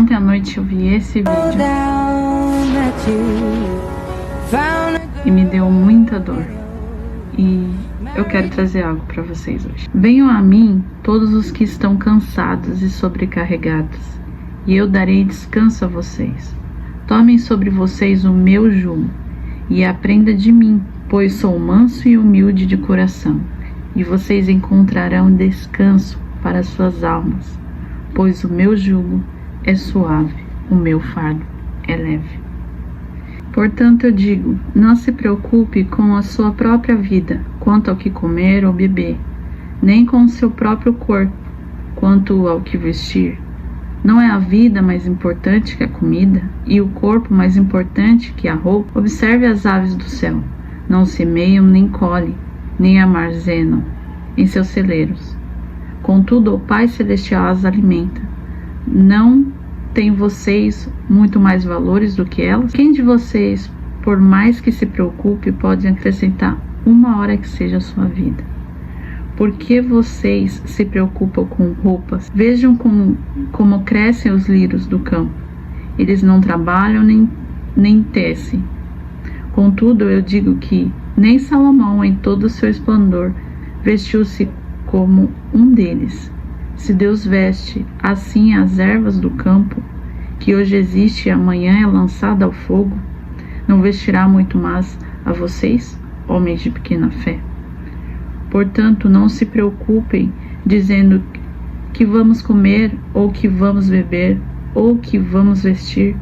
ontem à noite eu vi esse vídeo e me deu muita dor. E eu quero trazer algo para vocês hoje. Venham a mim todos os que estão cansados e sobrecarregados, e eu darei descanso a vocês. Tomem sobre vocês o meu jugo e aprenda de mim, pois sou manso e humilde de coração, e vocês encontrarão descanso para suas almas, pois o meu jugo é suave, o meu fardo é leve. Portanto, eu digo, não se preocupe com a sua própria vida, quanto ao que comer ou beber, nem com o seu próprio corpo, quanto ao que vestir. Não é a vida mais importante que a comida, e o corpo mais importante que a roupa? Observe as aves do céu. Não semeiam, nem colhem, nem armazenam em seus celeiros. Contudo, o Pai Celestial as alimenta. Não tem vocês muito mais valores do que elas? Quem de vocês, por mais que se preocupe, pode acrescentar uma hora que seja a sua vida? Por que vocês se preocupam com roupas? Vejam como crescem os lírios do campo. Eles não trabalham nem tecem. Contudo, eu digo que nem Salomão, em todo o seu esplendor, vestiu-se como um deles. Se Deus veste assim as ervas do campo, que hoje existe e amanhã é lançada ao fogo, não vestirá muito mais a vocês, homens de pequena fé? Portanto, não se preocupem dizendo que vamos comer, ou que vamos beber, ou que vamos vestir,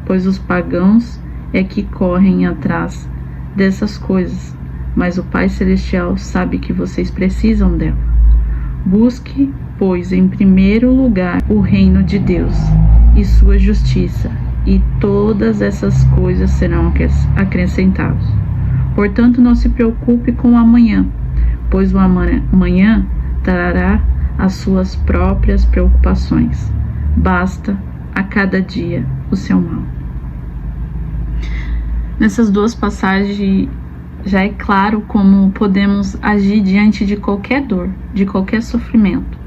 pois os pagãos é que correm atrás dessas coisas, mas o Pai Celestial sabe que vocês precisam dela. Busque, pois, em primeiro lugar o reino de Deus e sua justiça, e todas essas coisas serão acrescentadas. Portanto, não se preocupe com o amanhã, pois o amanhã trará as suas próprias preocupações. Basta a cada dia o seu mal. Nessas duas passagens já é claro como podemos agir diante de qualquer dor, de qualquer sofrimento,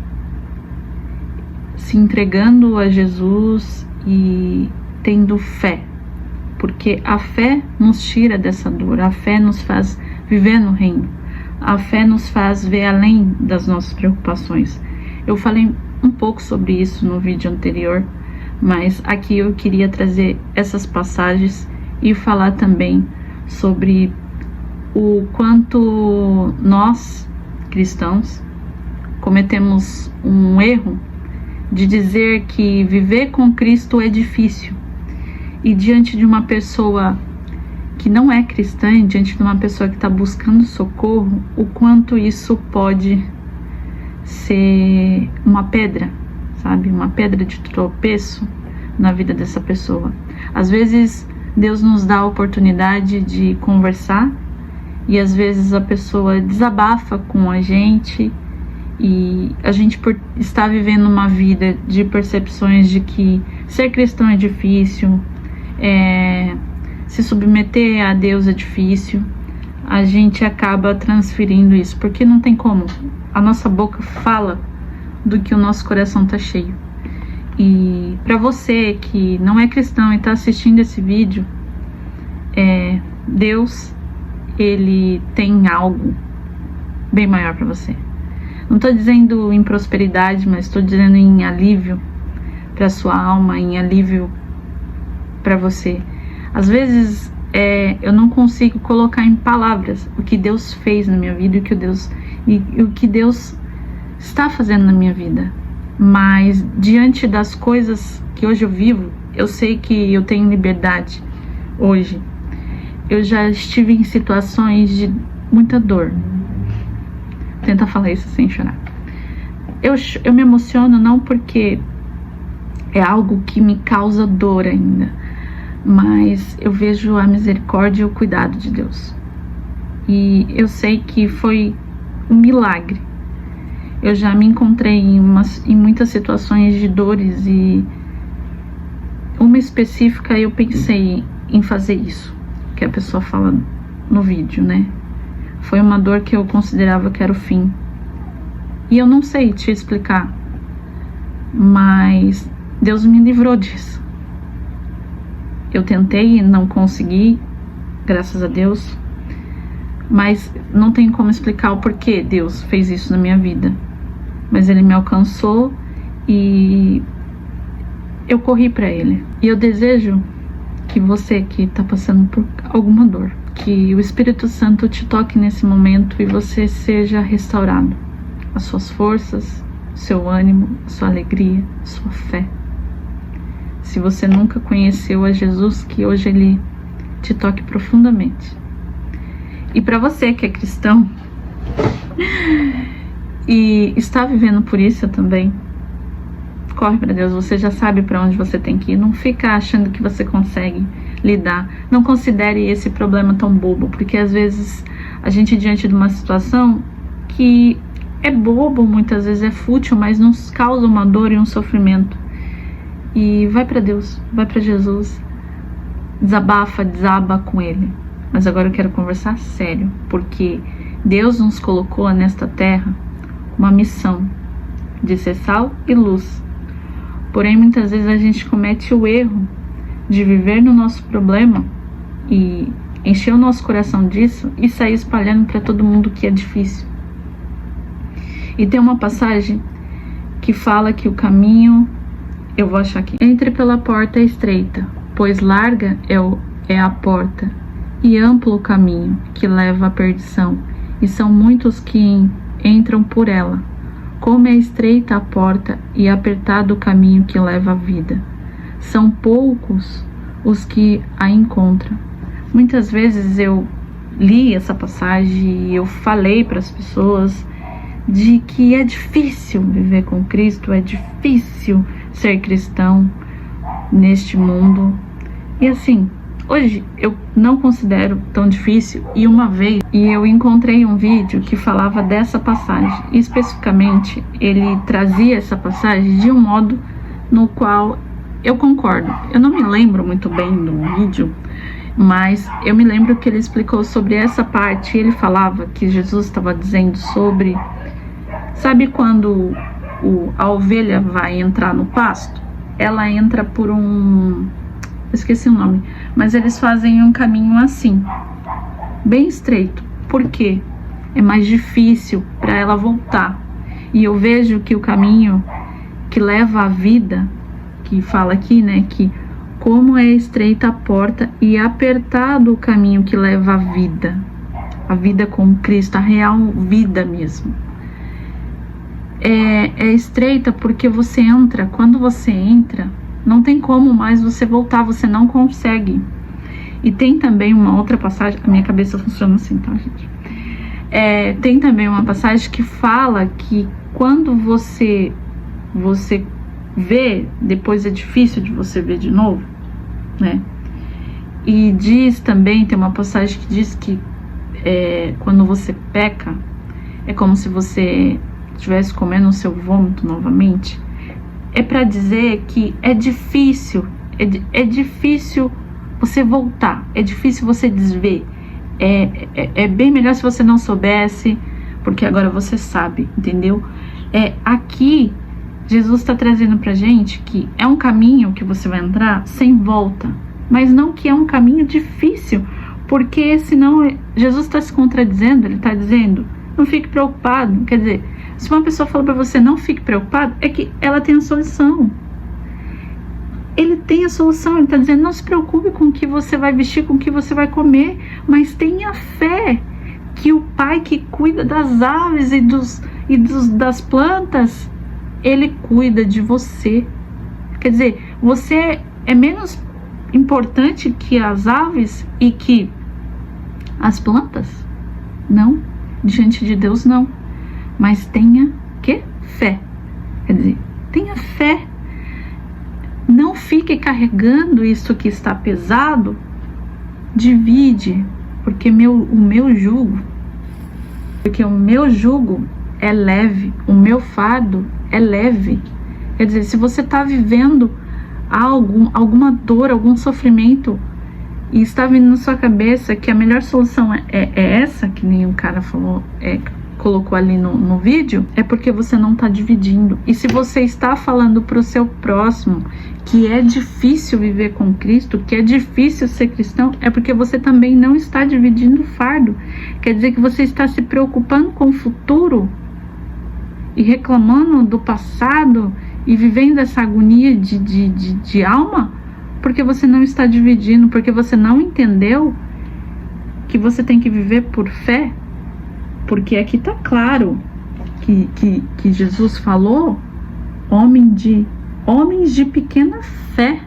se entregando a Jesus e tendo fé, porque a fé nos tira dessa dor, a fé nos faz viver no reino, a fé nos faz ver além das nossas preocupações. Eu falei um pouco sobre isso no vídeo anterior, mas aqui eu queria trazer essas passagens e falar também sobre o quanto nós, cristãos, cometemos um erro de dizer que viver com Cristo é difícil. E diante de uma pessoa que não é cristã, diante de uma pessoa que está buscando socorro, o quanto isso pode ser uma pedra, sabe? Uma pedra de tropeço na vida dessa pessoa. Às vezes Deus nos dá a oportunidade de conversar, e às vezes a pessoa desabafa com a gente, e a gente, por estar vivendo uma vida de percepções de que ser cristão é difícil, se submeter a Deus é difícil, a gente acaba transferindo isso, porque não tem como. A nossa boca fala do que o nosso coração está cheio. E para você que não é cristão e está assistindo esse vídeo, Deus, Ele tem algo bem maior para você. Não estou dizendo em prosperidade, mas estou dizendo em alívio para sua alma, em alívio para você. Às vezes eu não consigo colocar em palavras o que Deus fez na minha vida e o que Deus está fazendo na minha vida. Mas diante das coisas que hoje eu vivo, eu sei que eu tenho liberdade hoje. Eu já estive em situações de muita dor. Tenta falar isso sem chorar. Eu me emociono não porque é algo que me causa dor ainda, mas eu vejo a misericórdia e o cuidado de Deus. E eu sei que foi um milagre. Eu já me encontrei em muitas situações de dores, e uma específica eu pensei em fazer isso que a pessoa fala no vídeo, né? Foi uma dor que eu considerava que era o fim. E eu não sei te explicar, mas Deus me livrou disso. Eu tentei e não consegui, graças a Deus, mas não tem como explicar o porquê Deus fez isso na minha vida. Mas Ele me alcançou e eu corri para Ele. E eu desejo que você que está passando por alguma dor, que o Espírito Santo te toque nesse momento e você seja restaurado. As suas forças, seu ânimo, sua alegria, sua fé. Se você nunca conheceu a Jesus, que hoje Ele te toque profundamente. E para você que é cristão e está vivendo por isso também, corre para Deus, você já sabe para onde você tem que ir. Não fica achando que você consegue lidar. Não considere esse problema tão bobo, porque às vezes a gente diante de uma situação que é bobo, muitas vezes é fútil, mas nos causa uma dor e um sofrimento. E vai para Deus, vai para Jesus, desaba com Ele. Mas agora eu quero conversar sério, porque Deus nos colocou nesta terra uma missão de ser sal e luz. Porém, muitas vezes a gente comete o erro de viver no nosso problema e encher o nosso coração disso e sair espalhando para todo mundo que é difícil. E tem uma passagem que fala que o caminho, eu vou achar aqui, entre pela porta estreita, pois larga é a porta e amplo o caminho que leva à perdição, e são muitos que entram por ela. Como é estreita a porta e apertado o caminho que leva à vida, são poucos os que a encontram. Muitas vezes eu li essa passagem e eu falei para as pessoas de que é difícil viver com Cristo, é difícil ser cristão neste mundo. E assim, hoje eu não considero tão difícil, e uma vez eu encontrei um vídeo que falava dessa passagem, e especificamente ele trazia essa passagem de um modo no qual eu concordo. Eu não me lembro muito bem do vídeo, mas eu me lembro que ele explicou sobre essa parte. Ele falava que Jesus estava dizendo sobre, sabe quando a ovelha vai entrar no pasto? Ela entra por um, esqueci o nome, mas eles fazem um caminho assim, bem estreito. Por quê? É mais difícil para ela voltar. E eu vejo que o caminho que leva à vida, que fala aqui, né, que como é estreita a porta e apertado o caminho que leva à vida com Cristo, a real vida mesmo. É estreita porque você entra, quando você entra, não tem como mais você voltar, você não consegue. E tem também uma outra passagem, a minha cabeça funciona assim, tá, gente? Tem também uma passagem que fala que quando você vê, depois é difícil de você ver de novo, né? E diz também, tem uma passagem que diz que quando você peca, é como se você estivesse comendo o seu vômito novamente. É para dizer que é difícil você voltar, é difícil você desver. É bem melhor se você não soubesse, porque agora você sabe, entendeu? Aqui, Jesus está trazendo pra gente que é um caminho que você vai entrar sem volta, mas não que é um caminho difícil, porque senão Jesus está se contradizendo. Ele está dizendo, não fique preocupado. Quer dizer, se uma pessoa fala para você não fique preocupado, é que ela tem a solução. Ele tem a solução. Ele está dizendo, não se preocupe com o que você vai vestir, com o que você vai comer, mas tenha fé que o Pai que cuida das aves das plantas, Ele cuida de você. Quer dizer, você é menos importante que as aves e que as plantas? Não, diante de Deus não. Mas tenha que fé. Quer dizer, tenha fé. Não fique carregando isso que está pesado. Divide, porque o meu jugo é leve, o meu fardo é leve. Quer dizer, se você está vivendo alguma dor, algum sofrimento, e está vindo na sua cabeça que a melhor solução é essa, que nem o cara falou, colocou ali no vídeo, é porque você não está dividindo. E se você está falando para o seu próximo que é difícil viver com Cristo, que é difícil ser cristão, é porque você também não está dividindo o fardo. Quer dizer que você está se preocupando com o futuro e reclamando do passado e vivendo essa agonia de alma, porque você não está dividindo, porque você não entendeu que você tem que viver por fé. Porque aqui está claro que Jesus falou homens de pequena fé.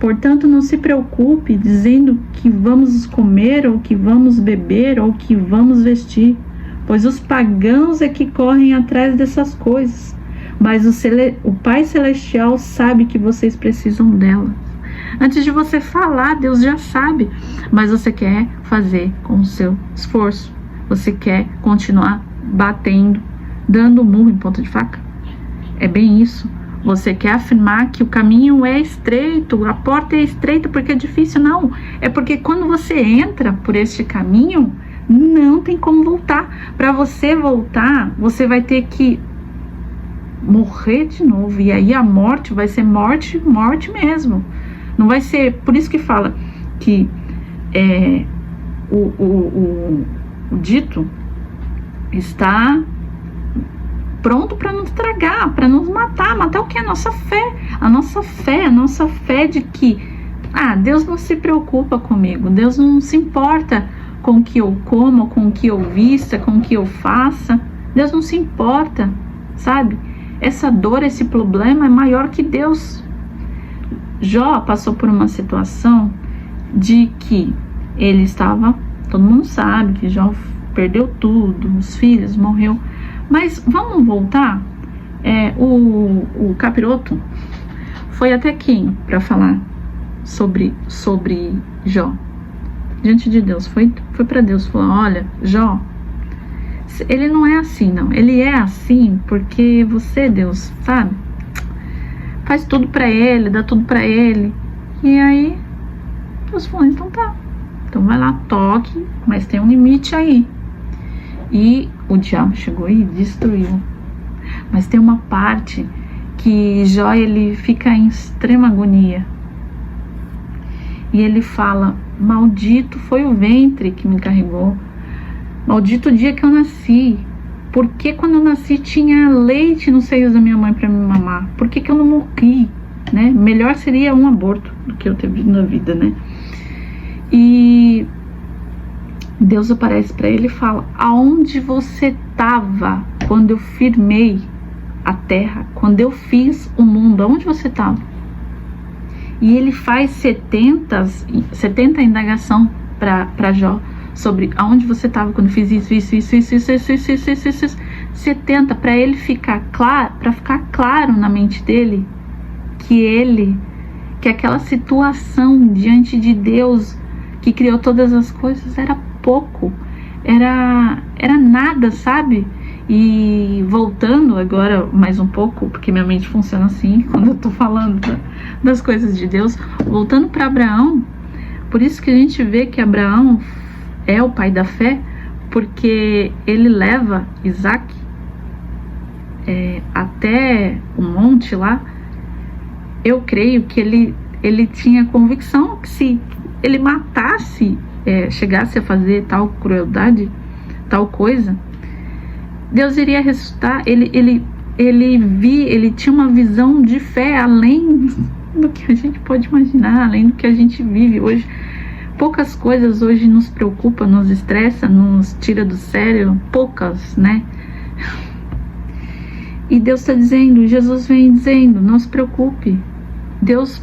Portanto, não se preocupe dizendo que vamos comer, ou que vamos beber, ou que vamos vestir, pois os pagãos é que correm atrás dessas coisas. Mas o Pai Celestial sabe que vocês precisam delas. Antes de você falar, Deus já sabe, mas você quer fazer com o seu esforço. Você quer continuar batendo, dando murro em ponta de faca? É bem isso. Você quer afirmar que o caminho é estreito, a porta é estreita porque é difícil? Não. É porque quando você entra por este caminho, não tem como voltar. Para você voltar, você vai ter que morrer de novo. E aí a morte vai ser morte mesmo. Não vai ser... Por isso que fala que o dito está pronto para nos tragar, para nos matar. Matar o que? A nossa fé. A nossa fé de que Deus não se preocupa comigo. Deus não se importa com o que eu como, com o que eu vista, com o que eu faça. Deus não se importa, sabe? Essa dor, esse problema é maior que Deus. Jó passou por uma situação de que ele estava... Todo mundo sabe que Jó perdeu tudo, os filhos, morreu. Mas vamos voltar? O capiroto foi até quem para falar sobre Jó? Diante de Deus, foi para Deus, falou: olha, Jó, ele não é assim, não. Ele é assim porque você, Deus, sabe? Faz tudo para ele, dá tudo para ele. E aí Deus falou: então tá. Então vai lá, toque, mas tem um limite aí. E o diabo chegou e destruiu. Mas tem uma parte que Jó, ele fica em extrema agonia. E ele fala: maldito foi o ventre que me carregou. Maldito o dia que eu nasci. Por que quando eu nasci tinha leite nos seios da minha mãe para me mamar? Por que eu não morri? Né? Melhor seria um aborto do que eu ter vindo na vida, né? E Deus aparece para ele e fala: aonde você estava quando eu firmei a terra, quando eu fiz o mundo? Aonde você estava? E ele faz 70 indagação para Jó sobre aonde você estava quando eu fiz isso, 70, para ele ficar claro, para ficar claro na mente dele que aquela situação diante de Deus que criou todas as coisas era pouco, era nada, sabe? E voltando agora mais um pouco, porque minha mente funciona assim quando eu tô falando das coisas de Deus, voltando para Abraão. Por isso que a gente vê que Abraão é o pai da fé, porque ele leva Isaac até o monte lá. Eu creio que ele tinha convicção que se ele matasse, chegasse a fazer tal crueldade, tal coisa, Deus iria ressuscitar. Ele tinha uma visão de fé além do que a gente pode imaginar, além do que a gente vive hoje. Poucas coisas hoje nos preocupam, nos estressa, nos tira do sério, poucas, né? E Deus está dizendo, Jesus vem dizendo, não se preocupe. Deus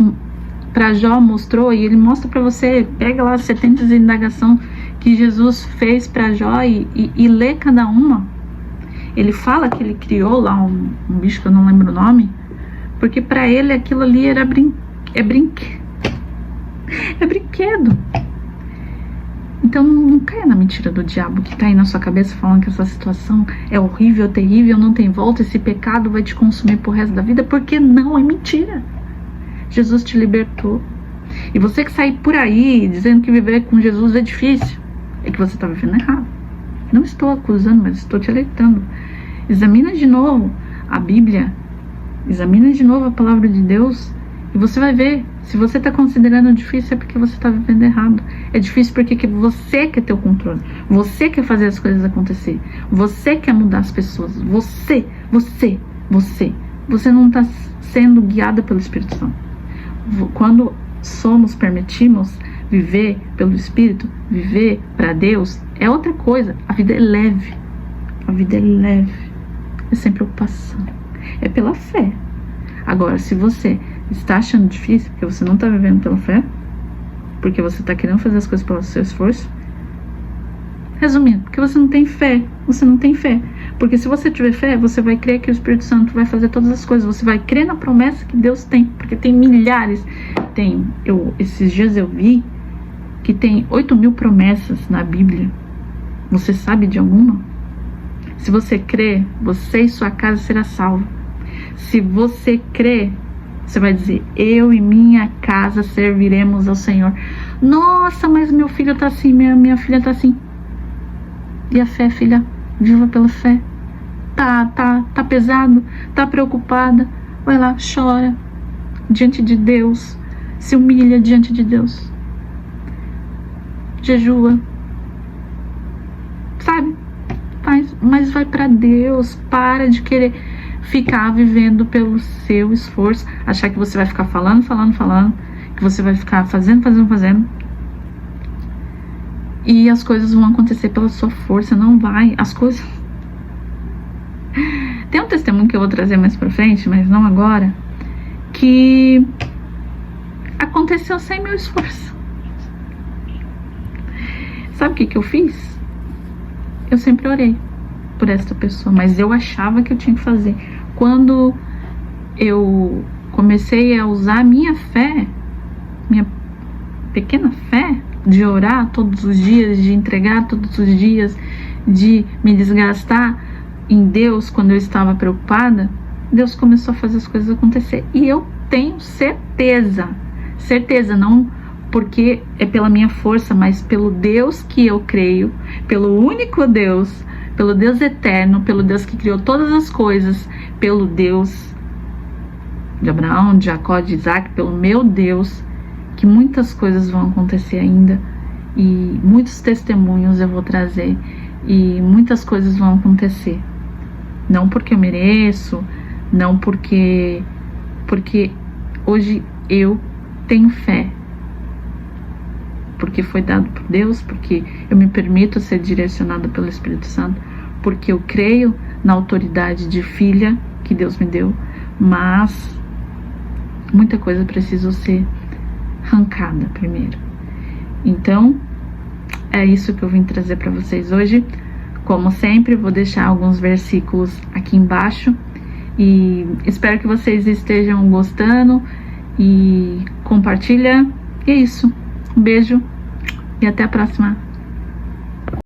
para Jó mostrou, e ele mostra para você, pega lá as 70 indagações que Jesus fez para Jó e lê cada uma. Ele fala que ele criou lá um bicho que eu não lembro o nome, porque para ele aquilo ali era brinquedo. Então não caia na mentira do diabo que tá aí na sua cabeça falando que essa situação é horrível, terrível, não tem volta, esse pecado vai te consumir pro resto da vida, porque não, é mentira. Jesus te libertou. E você que sai por aí dizendo que viver com Jesus é difícil, é que você tá vivendo errado. Não estou acusando, mas estou te alertando. Examina de novo a Bíblia, examina de novo a palavra de Deus, e você vai ver. Se você está considerando difícil, é porque você está vivendo errado. É difícil porque você quer ter o controle, você quer fazer as coisas acontecer, você quer mudar as pessoas, você não está sendo guiado pelo Espírito Santo. Quando permitimos viver pelo Espírito, viver para Deus, é outra coisa. A vida é leve, é sem preocupação, é pela fé. Agora, se você está achando difícil, porque você não está vivendo pela fé, porque você está querendo fazer as coisas pelo seu esforço, resumindo, porque você não tem fé, porque se você tiver fé, você vai crer que o Espírito Santo vai fazer todas as coisas, você vai crer na promessa que Deus tem, porque tem milhares, esses dias eu vi que tem 8.000 promessas na Bíblia. Você sabe de alguma? Se você crê, você e sua casa será salvo. Se você crê, você vai dizer: eu e minha casa serviremos ao Senhor. Nossa, mas meu filho tá assim, minha filha tá assim. E a fé, filha? Viva pela fé. Tá pesado, tá preocupada. Vai lá, chora diante de Deus, se humilha diante de Deus, jejua, sabe? Mas vai pra Deus. Para de querer ficar vivendo pelo seu esforço, achar que você vai ficar falando, que você vai ficar fazendo, e as coisas vão acontecer pela sua força. Não vai. As coisas... Tem um testemunho que eu vou trazer mais pra frente, mas não agora, que aconteceu sem meu esforço. Sabe o que eu fiz? Eu sempre orei por esta pessoa, mas eu achava que eu tinha que fazer. Quando eu comecei a usar a minha fé, minha pequena fé, de orar todos os dias, de entregar todos os dias, de me desgastar em Deus quando eu estava preocupada, Deus começou a fazer as coisas acontecer. E eu tenho certeza, não porque é pela minha força, mas pelo Deus que eu creio, pelo único Deus, pelo Deus eterno, pelo Deus que criou todas as coisas, pelo Deus de Abraão, de Jacó, de Isaac, pelo meu Deus, que muitas coisas vão acontecer ainda, e muitos testemunhos eu vou trazer, e muitas coisas vão acontecer. Não porque eu mereço, não porque hoje eu tenho fé, porque foi dado por Deus, porque eu me permito ser direcionada pelo Espírito Santo, porque eu creio na autoridade de filha que Deus me deu, mas muita coisa precisa ser arrancada primeiro. Então, é isso que eu vim trazer para vocês hoje. Como sempre, vou deixar alguns versículos aqui embaixo, e espero que vocês estejam gostando, e compartilha. E é isso. Um beijo e até a próxima.